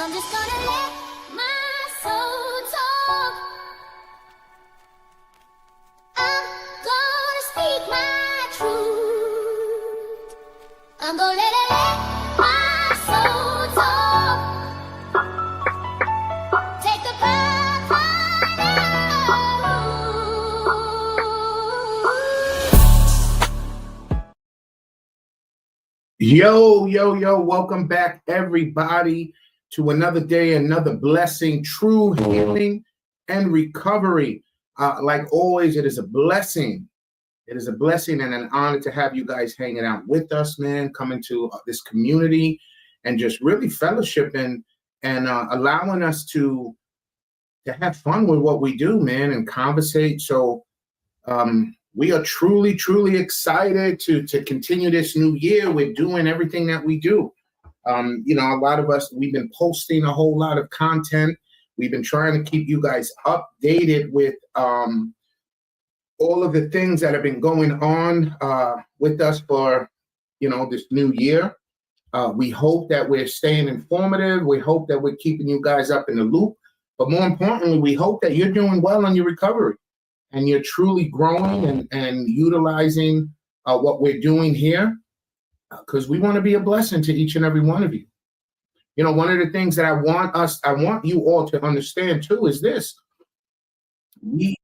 I'm just gonna let my soul talk. I'm gonna speak my truth. I'm gonna let my soul talk. Take the path I know. Yo, welcome back everybody to another day, another blessing, true healing and recovery. Like always, it is a blessing. It is a blessing and an honor to have you guys hanging out with us, man, coming to this community and just really fellowshipping and allowing us to have fun with what we do, man, and conversate. So we are truly excited to continue this new year. We're doing everything that we do. A lot of us, we've been posting a whole lot of content. We've been trying to keep you guys updated with all of the things that have been going on with us for, this new year. We hope that we're staying informative. We hope that we're keeping you guys up in the loop. But more importantly, we hope that you're doing well on your recovery and you're truly growing and utilizing what we're doing here, because we want to be a blessing to each and every one of you. One of the things that I want you all to understand too is this. We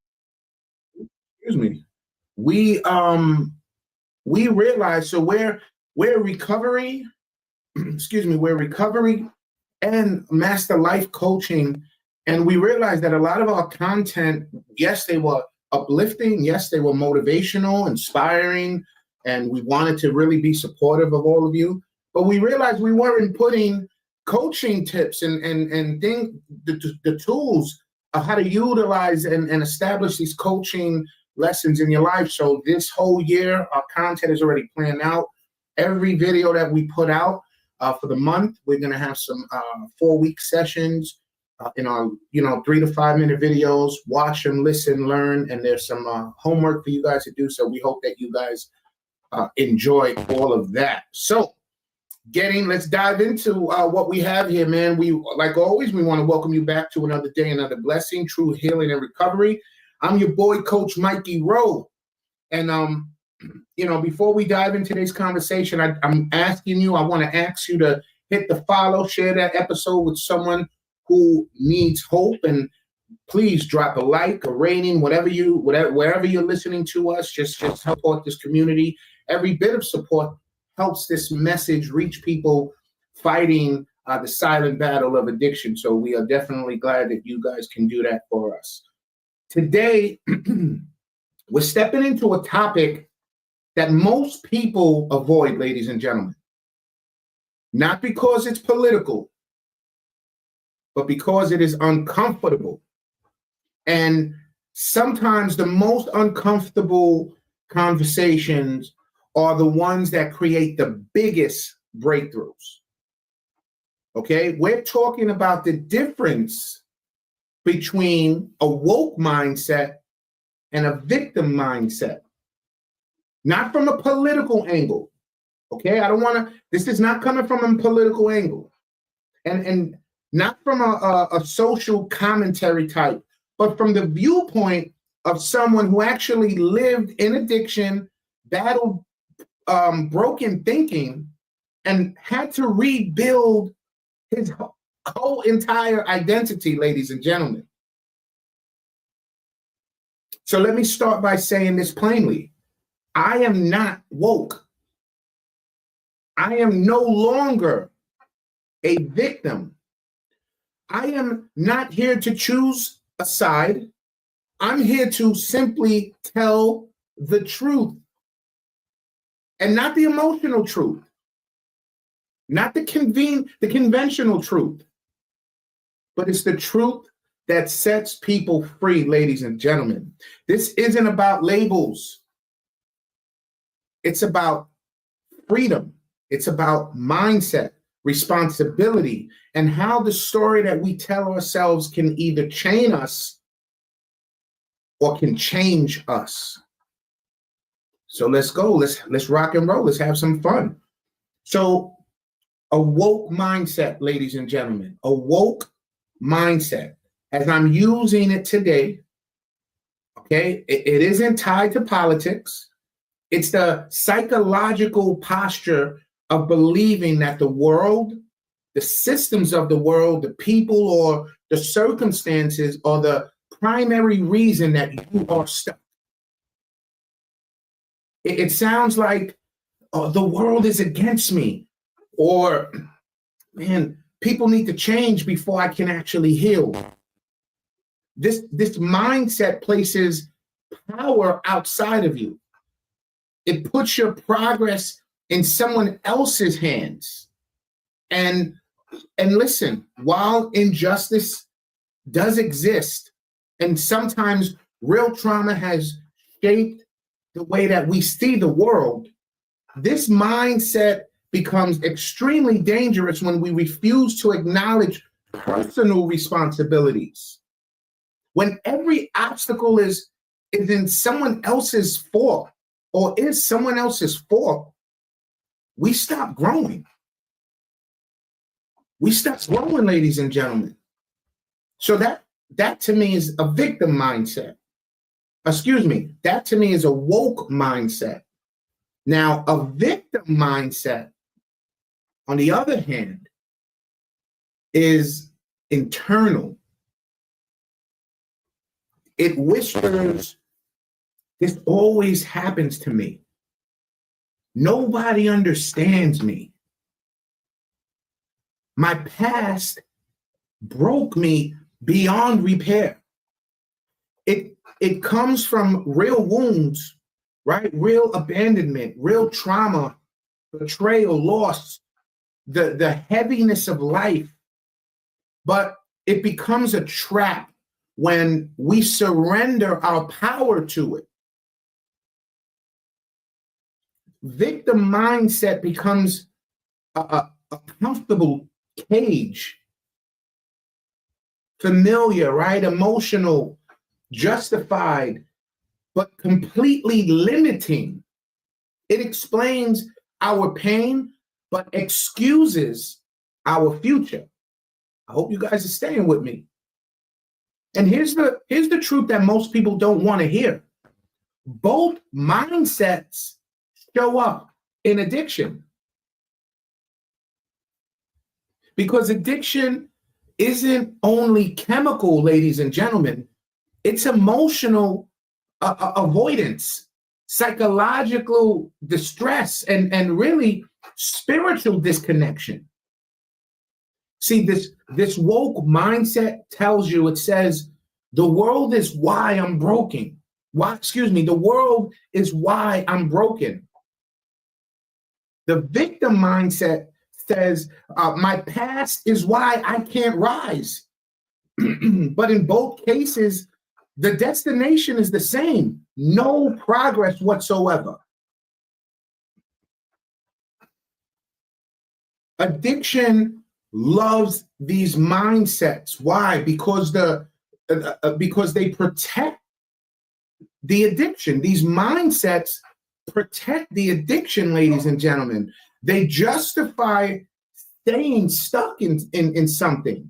realize, so we're recovery, we're recovery and master life coaching. And we realized that a lot of our content, yes, they were uplifting, yes, they were motivational, inspiring, and we wanted to really be supportive of all of you. But we realized we weren't putting coaching tips and things, the tools of how to utilize and establish these coaching lessons in your life. So this whole year, our content is already planned out. Every video that we put out for the month, we're going to have some 4-week sessions in our 3 to 5 minute videos. Watch them, listen, learn, and there's some homework for you guys to do. So we hope that you guys enjoy all of that. So let's dive into what we have here, man. We, like always, we want to welcome you back to another day, another blessing, true healing and recovery. I'm your boy, Coach Mikey Rowe. And, before we dive into today's conversation, I want to ask you to hit the follow, share that episode with someone who needs hope, and please drop a like, a rating, wherever you're listening to us. Just support this community. Every bit of support helps this message reach people fighting the silent battle of addiction. So we are definitely glad that you guys can do that for us. Today, we're stepping into a topic that most people avoid, ladies and gentlemen. Not because it's political, but because it is uncomfortable. And sometimes the most uncomfortable conversations are the ones that create the biggest breakthroughs. Okay, we're talking about the difference between a woke mindset and a victim mindset. Not from a political angle. Okay, this is not coming from a political angle. And not from a social commentary type, but from the viewpoint of someone who actually lived in addiction, battled broken thinking, and had to rebuild his whole entire identity, ladies and gentlemen. So let me start by saying this plainly. I am not woke. I am no longer a victim. I am not here to choose a side. I'm here to simply tell the truth, and not the emotional truth, not the conventional truth, but it's the truth that sets people free, ladies and gentlemen. This isn't about labels. It's about freedom. It's about mindset, responsibility, and how the story that we tell ourselves can either chain us or can change us. So let's go. Let's rock and roll. Let's have some fun. So A woke mindset, ladies and gentlemen, a woke mindset. As I'm using it today, okay, it isn't tied to politics. It's the psychological posture of believing that the world, the systems of the world, the people, or the circumstances are the primary reason that you are stuck. It sounds like the world is against me, or man, people need to change before I can actually heal. This mindset places power outside of you. It puts your progress in someone else's hands. And listen, while injustice does exist, and sometimes real trauma has shaped the way that we see the world, this mindset becomes extremely dangerous when we refuse to acknowledge personal responsibilities. When every obstacle is in someone else's fault, or is someone else's fault, we stop growing. We stop growing, ladies and gentlemen. So that to me is a victim mindset. Excuse me, that to me is a woke mindset. Now, a victim mindset, on the other hand, is internal. It whispers, this always happens to me. Nobody understands me. My past broke me beyond repair. It comes from real wounds, right? Real abandonment, real trauma, betrayal, loss, the heaviness of life. But it becomes a trap when we surrender our power to it. Victim mindset becomes a comfortable cage, familiar, right? Emotional, justified, but completely limiting. It explains our pain, but excuses our future. I hope you guys are staying with me. And here's the truth that most people don't want to hear. Both mindsets show up in addiction. Because addiction isn't only chemical, ladies and gentlemen, it's emotional avoidance, psychological distress, and really spiritual disconnection. See, this woke mindset tells you, it says, the world is why I'm broken. The world is why I'm broken. The victim mindset says, my past is why I can't rise. But in both cases, the destination is the same. No progress whatsoever. Addiction loves these mindsets. Why? Because they protect the addiction. These mindsets protect the addiction, ladies and gentlemen. They justify staying stuck in something.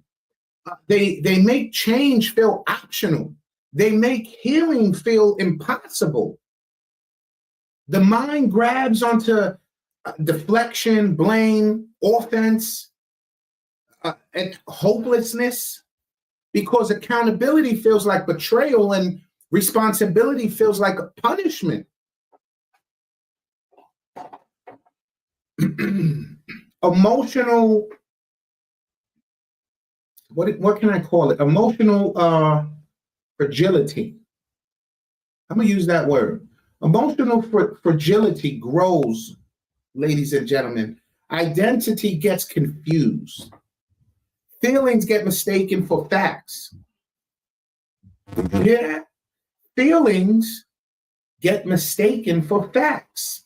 They make change feel optional. They make healing feel impossible. The mind grabs onto deflection, blame, offense, and hopelessness, because accountability feels like betrayal and responsibility feels like a punishment. Emotional, what can I call it? Emotional fragility. I'm gonna use that word. Emotional fragility grows, ladies and gentlemen. Identity gets confused. Feelings get mistaken for facts. Yeah, feelings get mistaken for facts.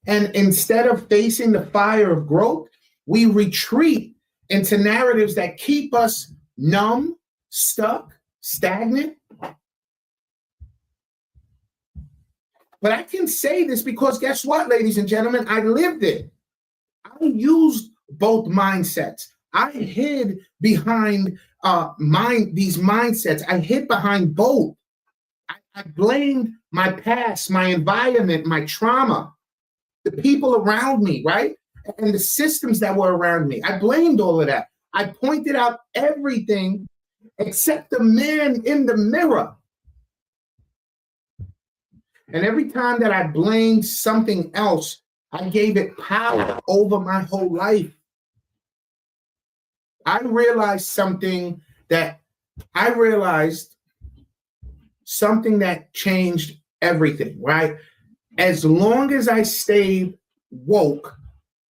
And instead of facing the fire of growth, we retreat into narratives that keep us numb, stuck, stagnant. But I can say this because guess what, ladies and gentlemen? I lived it. I used both mindsets. I hid behind these mindsets. I hid behind both. I blamed my past, my environment, my trauma, the people around me, right? And the systems that were around me. I blamed all of that. I pointed out everything except the man in the mirror. And every time that I blamed something else, I gave it power over my whole life. I realized something that changed everything, right? As long as I stayed woke,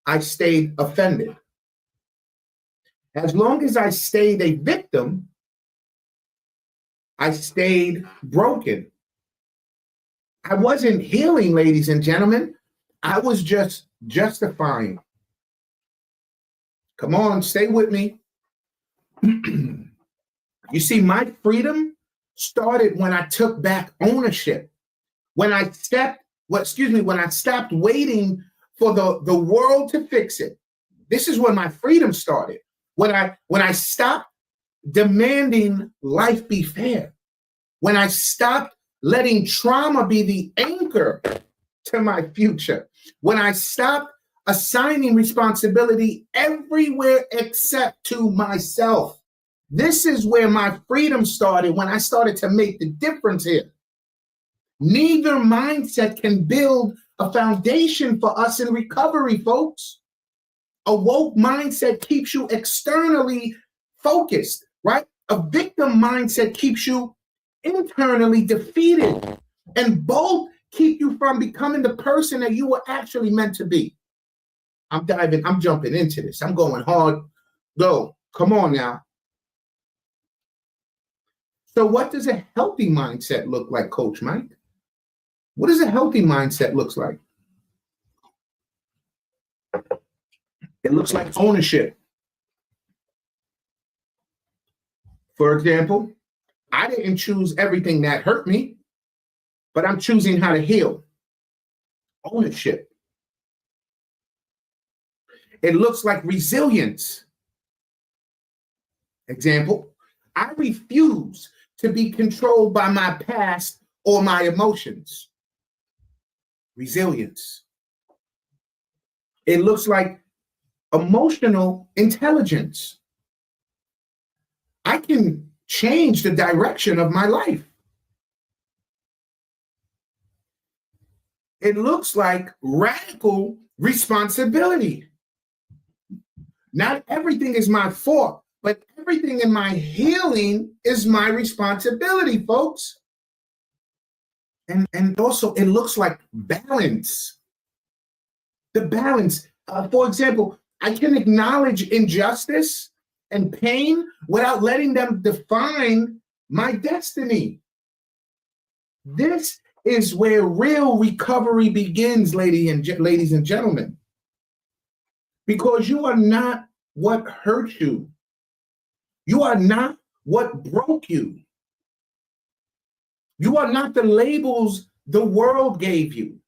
I stayed offended. As long as I stayed a victim, I stayed broken. I wasn't healing, ladies and gentlemen. I was just justifying. Come on, stay with me. You see, my freedom started when I took back ownership. When I stopped waiting for the world to fix it. This is when my freedom started. When I stopped demanding life be fair. When I stopped letting trauma be the anchor to my future. When I stopped assigning responsibility everywhere except to myself. This is where my freedom started, when I started to make the difference here. Neither mindset can build a foundation for us in recovery, folks. A woke mindset keeps you externally focused, right? A victim mindset keeps you internally defeated, and both keep you from becoming the person that you were actually meant to be. I'm jumping into this. I'm going hard. Go. Come on now. So what does a healthy mindset look like, Coach Mike? What does a healthy mindset look like? It looks like ownership. For example, I didn't choose everything that hurt me, but I'm choosing how to heal. Ownership. It looks like resilience. Example, I refuse to be controlled by my past or my emotions. Resilience. It looks like emotional intelligence. I can change the direction of my life. It looks like radical responsibility. Not everything is my fault, but everything in my healing is my responsibility, folks. And also, it looks like balance. The balance. For example, I can acknowledge injustice and pain without letting them define my destiny. This is where real recovery begins, ladies and gentlemen. Because you are not what hurt you. You are not what broke you. You are not the labels the world gave you.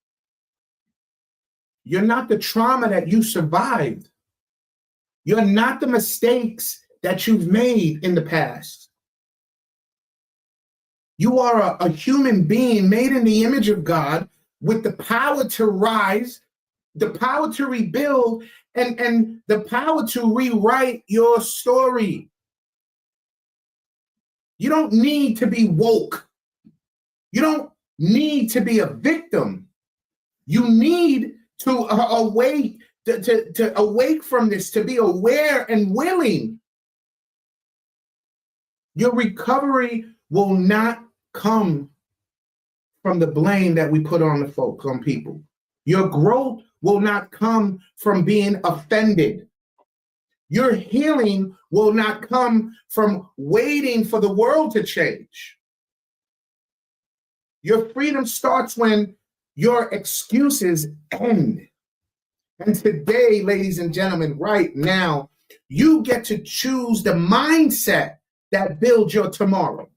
You're not the trauma that you survived. You're not the mistakes that you've made in the past. You are a human being made in the image of God with the power to rise, the power to rebuild, and the power to rewrite your story. You don't need to be woke. You don't need to be a victim. You need to awake, to awake from this, to be aware and willing. Your recovery will not come from the blame that we put on the folks, on people. Your growth will not come from being offended. Your healing will not come from waiting for the world to change. Your freedom starts when your excuses end. And today, ladies and gentlemen, right now, you get to choose the mindset that builds your tomorrow.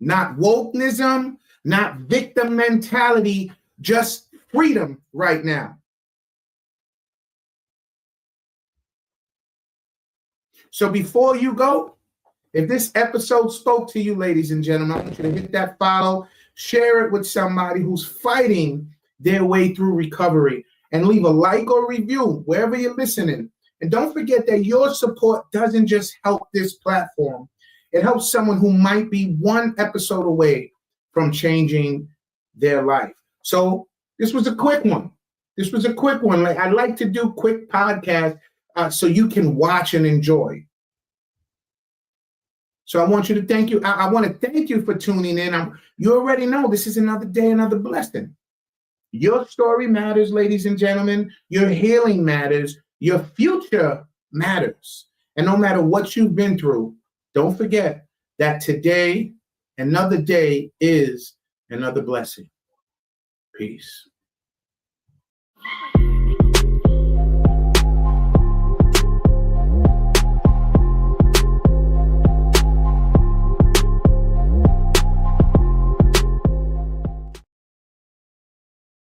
Not wokenism, not victim mentality, just freedom right now. So before you go, if this episode spoke to you, ladies and gentlemen, I want you to hit that follow, share it with somebody who's fighting their way through recovery, and leave a like or review wherever you're listening. And don't forget that your support doesn't just help this platform. It helps someone who might be one episode away from changing their life. So this was a quick one. Like, I like to do quick podcasts so you can watch and enjoy. So I want you to thank you. I want to thank you for tuning in. You already know this is another day, another blessing. Your story matters, ladies and gentlemen. Your healing matters. Your future matters. And no matter what you've been through, don't forget that today, another day is another blessing. Peace.